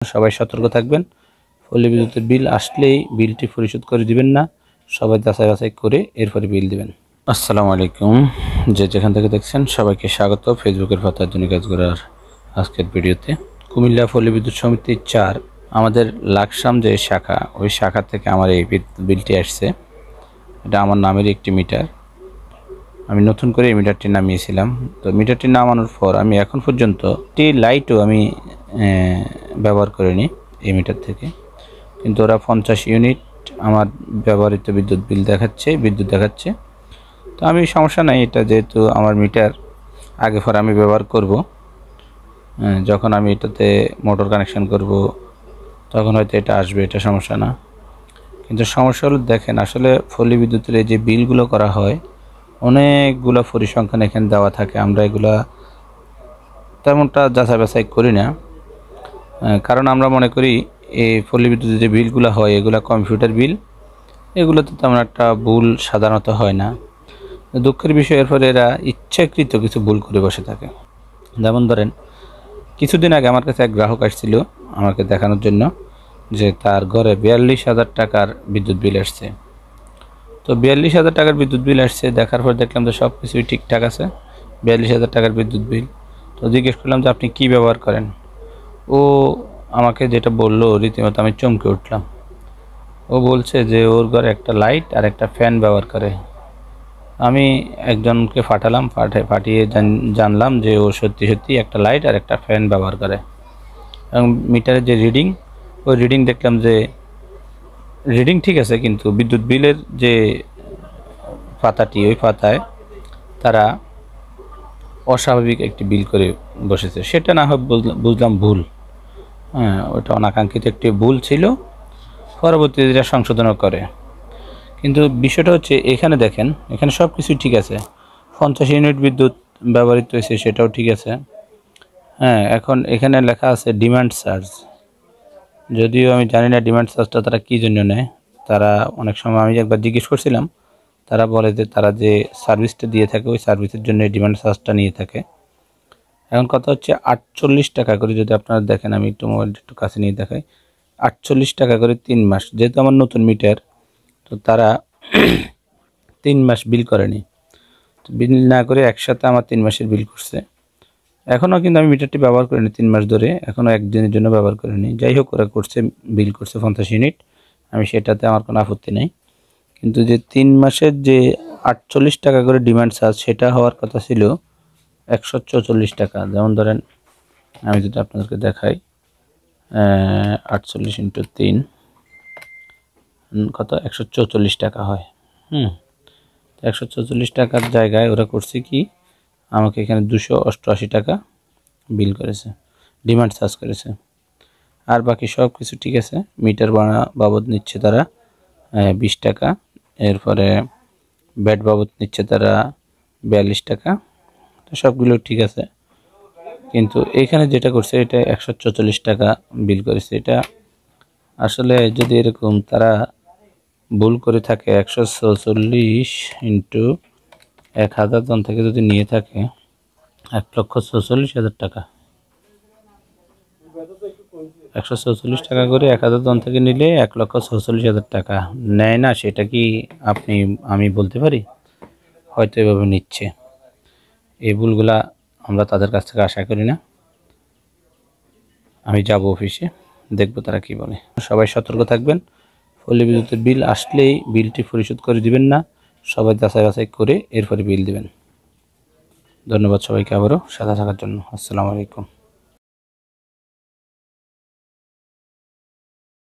সবাই সতর্ক থাকবেন। পল্লী বিদ্যুতের বিল আসলেই বিলটি পরিশোধ করে দিবেন না, সবাই যাচাই বাছাই করে এরপরে বিল দিবেন। আসসালামু আলাইকুম, যেখান থেকে দেখছেন সবাইকে স্বাগত ফেসবুকের পাতা আধুনিক কাজ করার আজকের ভিডিওতে। কুমিল্লা পল্লী বিদ্যুৎ সমিতি 4 আমাদের লাকসাম যে শাখা, ওই শাখা থেকে আমার এই বিলটি আসছে। এটা আমার নামের একটি মিটার। আমি নতুন করে এই মিটারটি নামিয়েছিলাম। তো মিটারটি নামানোর পর আমি এখন পর্যন্ত একটি লাইটও আমি ব্যবহার করিনি এই মিটার থেকে, কিন্তু ওরা 50 ইউনিট আমার ব্যবহৃত বিদ্যুৎ দেখাচ্ছে। তো আমি সমস্যা নাই, এটা যেহেতু আমার মিটার আগে পরে আমি ব্যবহার করব, যখন আমি এটাতে মোটর কানেকশন করব তখন হয়তো এটা আসবে, এটা সমস্যা না। কিন্তু সমস্যা হলো, দেখেন আসলে পল্লী বিদ্যুতের এই যে বিলগুলো করা হয়, অনেকগুলো পরিসংখ্যান এখানে দেওয়া থাকে। আমরা এগুলা তেমনটা যাচাই বাছাই করি না, কারণ আমরা মনে করি এই পল্লী বিদ্যুতের যে বিলগুলো হয় এগুলা কম্পিউটার বিল, এগুলোতে তেমন একটা ভুল সাধারণত হয় না। দুঃখের বিষয়, এরপরে এরা ইচ্ছাকৃত কিছু ভুল করে বসে থাকে। যেমন ধরেন, কিছুদিন আগে আমার কাছে এক গ্রাহক আসছিল আমাকে দেখানোর জন্য যে তার ঘরে 42,000 টাকার বিদ্যুৎ বিল আসছে। তো 42,000 টাকার বিদ্যুৎ বিল আসছে, দেখার পর দেখলাম যে সব কিছুই ঠিকঠাক আছে, 42,000 টাকার বিদ্যুৎ বিল। তো জিজ্ঞেস করলাম যে আপনি কি ব্যবহার করেন। ও আমাকে যেটা বললো, রীতিমতো আমি চমকে উঠলাম। ও বলছে যে ওর ঘরে একটা লাইট আর একটা ফ্যান ব্যবহার করে। আমি একজনকে পাঠিয়ে জানলাম যে ও সত্যি একটা লাইট আর একটা ফ্যান ব্যবহার করে। এবং মিটারের যে রিডিং, ওই রিডিং দেখলাম যে রিডিং ঠিক আছে, কিন্তু বিদ্যুৎ বিলের যে পাতাটি, ওই পাতায় তারা অস্বাভাবিক একটি বিল করে বসেছে। সেটা না হয় বুঝলাম ভুল, ওটা অনাকাঙ্ক্ষিত একটি ভুল ছিল, পরবর্তীতে এটা সংশোধনও করে। কিন্তু বিষয়টা হচ্ছে, এখানে দেখেন, এখানে সব কিছুই ঠিক আছে, 50 ইউনিট বিদ্যুৎ ব্যবহৃত হয়েছে, সেটাও ঠিক আছে। এখন এখানে লেখা আছে ডিমান্ড চার্জ। যদিও আমি জানি না ডিমান্ড চার্জটা তারা কী জন্য নেয়। তারা অনেক সময়, আমি একবার জিজ্ঞেস করছিলাম, তারা বলে যে তারা যে সার্ভিসটা দিয়ে থাকে ওই সার্ভিসের জন্য ডিমান্ড চার্জটা নিয়ে থাকে। এখন কথা হচ্ছে 48 টাকা করে, যদি আপনারা দেখেন, আমি একটু মোবাইলটা একটু কাছে নিয়ে দেখাই, 48 টাকা করে 3 মাস। যেহেতু আমার নতুন মিটার, তো তারা 3 মাস বিল করেনি, বিল না করে একসাথে আমার 3 মাসের বিল করছে। এখনও কিন্তু আমি মিটারটি ব্যবহার করিনি 3 মাস ধরে, এখনও একদিনের জন্য ব্যবহার করিনি। যাই হোক, ওরা বিল করছে 50 ইউনিট, আমি সেটাতে আমার কোনো আপত্তি নেই। কিন্তু যে 3 মাসের যে 48 টাকা করে ডিমান্ড চার্জ, সেটা হওয়ার কথা ছিল 144 টাকা। যেমন ধরেন, আমি যদি আপনাদেরকে দেখাই, 48 × 3 কত, 144 টাকা হয়। 144 টাকার জায়গায় ওরা করছে কি, আমাকে এখানে 288 টাকা বিল করেছে, ডিমান্ড চার্জ করেছে। আর বাকি সব কিছু ঠিক আছে। মিটার ভাড়া বাবদ নিচ্ছে তারা 20 টাকা, এরপরে ব্যাট বাবদ নিচ্ছে তারা 42 টাকা। তো সবগুলো ঠিক আছে, কিন্তু এখানে যেটা করছে এটা 144 টাকা বিল করেছে। এটা আসলে যদি এরকম তারা ভুল করে থাকে, 144 × 1000 জন থেকে যদি নিয়ে থাকে 1,46,000 টাকা, 144 টাকা করে 1000 জন থেকে নিলে 1,46,000 টাকা নেয় না। সেটা কি আমি বলতে পারি? হয়তো এভাবে নিচ্ছে। এই ভুলগুলা আমরা তাদের কাছ থেকে আশা করি না। আমি যাব অফিসে, দেখব তারা কি বলে। সবাই সতর্ক থাকবেন। পল্লী বিদ্যুতের বিল আসলেই বিলটি পরিশোধ করে দিবেন না, সবাই যাচাই বাছাই করে এরপরে বিল দিবেন। ধন্যবাদ সবাইকে আবারও সাথে থাকার জন্য। আসসালামু আলাইকুম।